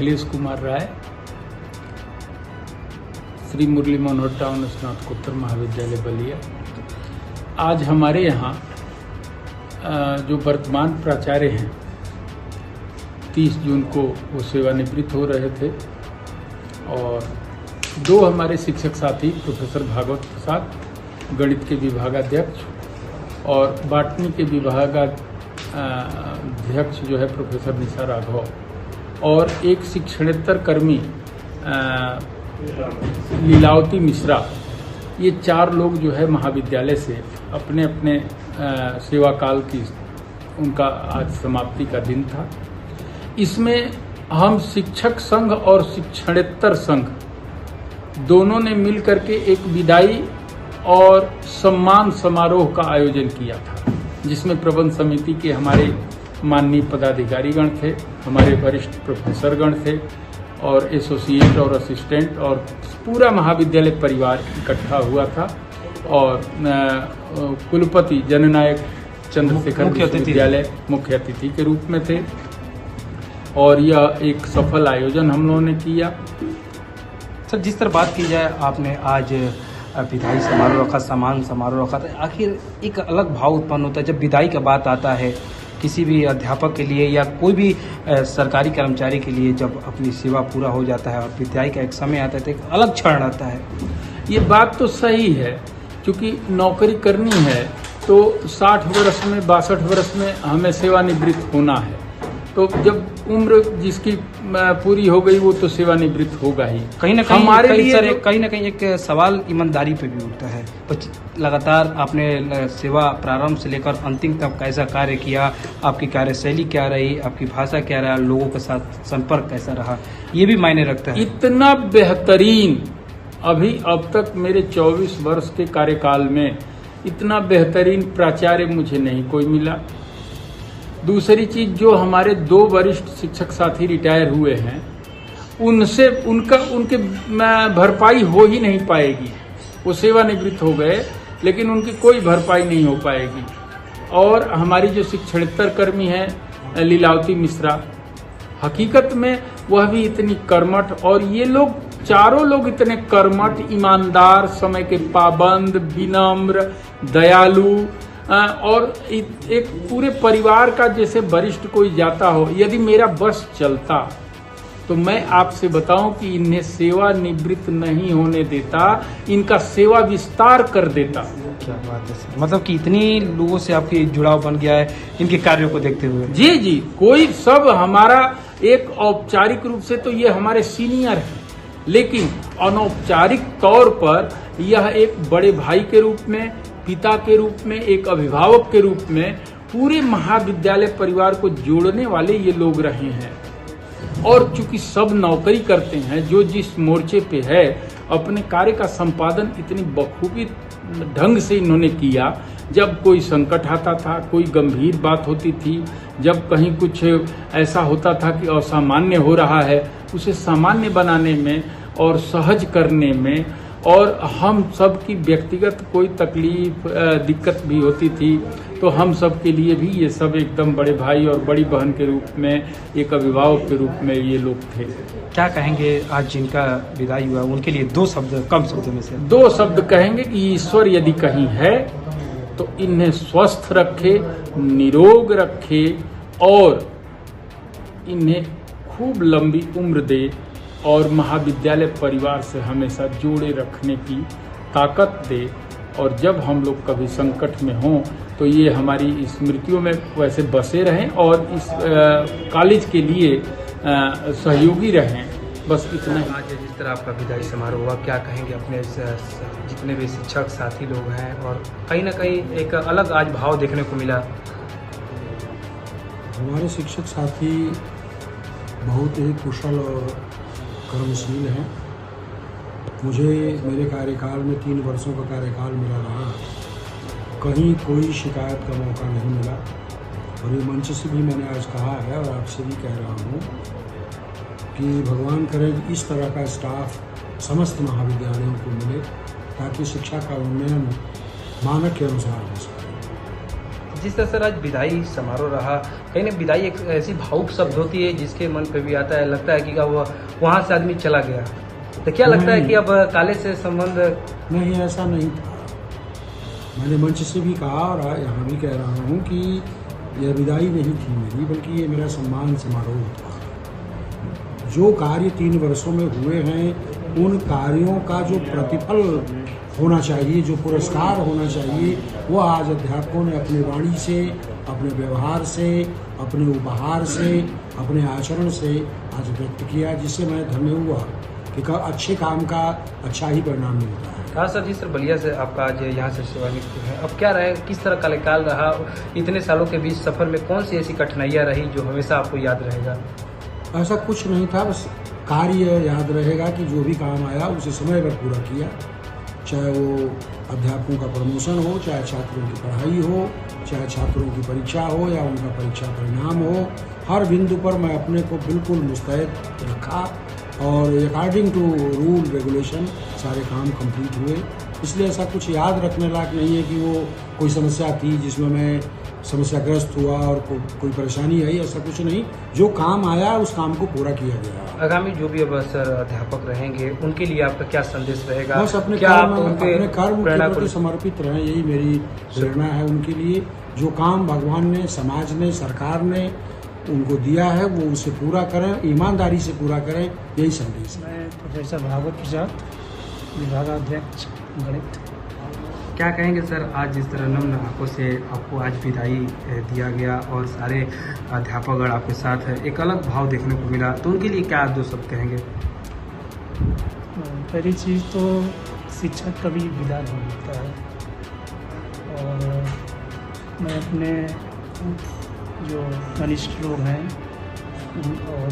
Akhilesh Kumar Rai, Shri Murli Manohar town स्नातकोत्तर महाविद्यालय बलिया। आज हमारे यहाँ जो वर्तमान प्राचार्य हैं 30 जून को वो सेवानिवृत्त हो रहे थे और दो हमारे शिक्षक साथी प्रोफेसर भागवत प्रसाद गणित के विभागाध्यक्ष और बॉटनी के विभागाध्यक्ष जो है प्रोफेसर निशा राघव और एक शिक्षणेतर कर्मी लीलावती मिश्रा, ये 4 लोग जो है महाविद्यालय से अपने अपने सेवा काल की उनका आज समाप्ति का दिन था। इसमें हम शिक्षक संघ और शिक्षणेतर संघ दोनों ने मिल करके एक विदाई और सम्मान समारोह का आयोजन किया था, जिसमें प्रबंध समिति के हमारे माननीय पदाधिकारीगण थे, हमारे वरिष्ठ प्रोफेसरगण थे और एसोसिएट और असिस्टेंट और पूरा महाविद्यालय परिवार इकट्ठा हुआ था और कुलपति जननायक चंद्रशेखर विश्वविद्यालय मुख्य अतिथि के रूप में थे और यह एक सफल आयोजन हम लोगों ने किया। सर, जिस तरह बात की जाए, आपने आज विदाई समारोह रखा, सम्मान समारोह रखा, तो आखिर एक अलग भाव उत्पन्न होता है जब विदाई का बात आता है किसी भी अध्यापक के लिए या कोई भी सरकारी कर्मचारी के लिए। जब अपनी सेवा पूरा हो जाता है और विदाई का एक समय आता है तो एक अलग क्षण आता है। ये बात तो सही है, क्योंकि नौकरी करनी है तो 60 वर्ष में 62 वर्ष में हमें सेवानिवृत्त होना है, तो जब उम्र जिसकी पूरी हो गई वो तो सेवानिवृत्त होगा ही। कहीं ना कहीं हमारे लिए सर कहीं ना कहीं एक सवाल ईमानदारी पे भी उठता है। लगातार आपने सेवा प्रारंभ से लेकर अंतिम तक कैसा कार्य किया, आपकी कार्यशैली क्या रही, आपकी भाषा क्या रहा, लोगों के साथ संपर्क कैसा रहा, ये भी मायने रखता है। इतना बेहतरीन अब तक मेरे 24 वर्ष के कार्यकाल में इतना बेहतरीन प्राचार्य मुझे नहीं कोई मिला। दूसरी चीज, जो हमारे 2 वरिष्ठ शिक्षक साथी रिटायर हुए हैं उनसे उनके भरपाई हो ही नहीं पाएगी। वो सेवानिवृत्त हो गए लेकिन उनकी कोई भरपाई नहीं हो पाएगी। और हमारी जो शिक्षणेतर कर्मी है लीलावती मिश्रा, हकीकत में वह भी इतनी कर्मठ, और ये लोग 4 लोग इतने कर्मठ, ईमानदार, समय के पाबंद, विनम्र, दयालु और एक पूरे परिवार का जैसे वरिष्ठ कोई जाता हो। यदि मेरा बस चलता तो मैं आपसे बताऊं कि इन्हें सेवा निवृत्त नहीं होने देता, इनका सेवा विस्तार कर देता। क्या बात है सर, मतलब कि इतनी लोगों से आपकी जुड़ाव बन गया है इनके कार्यों को देखते हुए। जी, कोई सब हमारा एक औपचारिक रूप से तो ये हमारे सीनियर हैं, लेकिन अनौपचारिक तौर पर यह एक बड़े भाई के रूप में, पिता के रूप में, एक अभिभावक के रूप में पूरे महाविद्यालय परिवार को जोड़ने वाले ये लोग रहे हैं। और चूंकि सब नौकरी करते हैं, जो जिस मोर्चे पे है अपने कार्य का संपादन इतनी बखूबी ढंग से इन्होंने किया। जब कोई संकट आता था, कोई गंभीर बात होती थी, जब कहीं कुछ ऐसा होता था कि असामान्य हो रहा है, उसे सामान्य बनाने में और सहज करने में, और हम सब की व्यक्तिगत कोई तकलीफ दिक्कत भी होती थी तो हम सब के लिए भी ये सब एकदम बड़े भाई और बड़ी बहन के रूप में, एक अभिभावक के रूप में ये लोग थे। क्या कहेंगे आज जिनका विदाई हुआ उनके लिए 2 शब्द, कम शब्दों में से 2 शब्द कहेंगे कि ईश्वर यदि कहीं है तो इन्हें स्वस्थ रखे, निरोग रखे और इन्हें खूब लंबी उम्र दे और महाविद्यालय परिवार से हमेशा जोड़े रखने की ताकत दे। और जब हम लोग कभी संकट में हों तो ये हमारी स्मृतियों में वैसे बसे रहें और इस कॉलेज के लिए सहयोगी रहें। बस इतना ही। आज जिस तरह आपका विदाई समारोह हुआ, क्या कहेंगे अपने जितने भी शिक्षक साथी लोग हैं, और कहीं ना कहीं एक अलग आज भाव देखने को मिला। हमारे शिक्षक साथी बहुत ही कुशल और कर्मशील हैं। मुझे मेरे कार्यकाल में 3 वर्षों का कार्यकाल मिला रहा, कहीं कोई शिकायत का मौका नहीं मिला। और ये मंच से भी मैंने आज कहा है और आपसे भी कह रहा हूँ कि भगवान करे इस तरह का स्टाफ समस्त महाविद्यालयों को मिले ताकि शिक्षा का उन्नयन मानक के अनुसार हो सके। जिस तरह सर आज विदाई समारोह रहा, कहीं ना विदाई एक ऐसी भावुक शब्द होती है जिसके मन पे भी आता है, लगता है कि अब वहाँ से आदमी चला गया, तो क्या लगता है कि अब काले से संबंध? नहीं, ऐसा नहीं था। मैंने मंच से भी कहा और यहाँ भी कह रहा हूँ कि यह विदाई नहीं थी मेरी, बल्कि ये मेरा सम्मान समारोह था। जो कार्य 3 वर्षों में हुए हैं उन कार्यों का जो प्रतिफल होना चाहिए, जो पुरस्कार होना चाहिए, वो आज अध्यापकों ने अपनी वाणी से, अपने व्यवहार से, अपने उपहार से, अपने आचरण से आज व्यक्त किया, जिससे मैं धन्य हुआ कि अच्छे काम का अच्छा ही परिणाम मिलता है। हाँ सर, जिस तरह बलिया से आपका आज यहाँ से सेवानिवृत्त है, अब क्या रहे, किस तरह का कार्यकाल रहा, इतने सालों के बीच सफर में कौन सी ऐसी कठिनाइयाँ रही जो हमेशा आपको याद रहेगा? ऐसा कुछ नहीं था, बस कार्य याद रहेगा कि जो भी काम आया उसे समय पर पूरा किया, चाहे वो अध्यापकों का प्रमोशन हो, चाहे छात्रों की पढ़ाई हो, चाहे छात्रों की परीक्षा हो या उनका परीक्षा परिणाम हो, हर बिंदु पर मैं अपने को बिल्कुल मुस्तैद रखा और अकॉर्डिंग टू रूल रेगुलेशन सारे काम कंप्लीट हुए। इसलिए ऐसा कुछ याद रखने लायक नहीं है कि वो कोई समस्या थी जिसमें मैं समस्याग्रस्त हुआ और कोई परेशानी आई, ऐसा कुछ नहीं। जो काम आया उस काम को पूरा किया गया। आगामी जो भी अब सर अध्यापक रहेंगे उनके लिए आपका क्या संदेश रहेगा? बस अपने कर्म के प्रति समर्पित रहें, यही मेरी प्रेरणा है उनके लिए। जो काम भगवान ने, समाज ने, सरकार ने उनको दिया है वो उसे पूरा करें, ईमानदारी से पूरा करें, यही संदेश है। मैं प्रोफेसर भागवत प्रसाद, विभागाध्यक्ष गणित। क्या कहेंगे सर, आज जिस तरह नम्र आंखों से आपको आज विदाई दिया गया और सारे अध्यापकगण आपके साथ है, एक अलग भाव देखने को मिला, तो उनके लिए क्या 2 शब्द कहेंगे? पहली चीज़ तो शिक्षक कभी विदा नहीं होता है, और मैं अपने जो कनिष्ठ लोग हैं और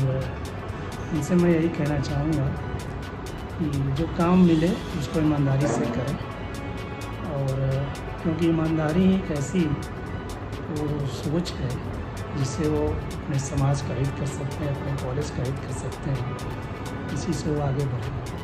उनसे मैं यही कहना चाहूँगा कि जो काम मिले उसको ईमानदारी से करें, और क्योंकि ईमानदारी एक ऐसी वो सोच है जिससे वो अपने समाज का हित कर सकते हैं, अपने कॉलेज का हित कर सकते हैं, इसी से वो आगे बढ़ें।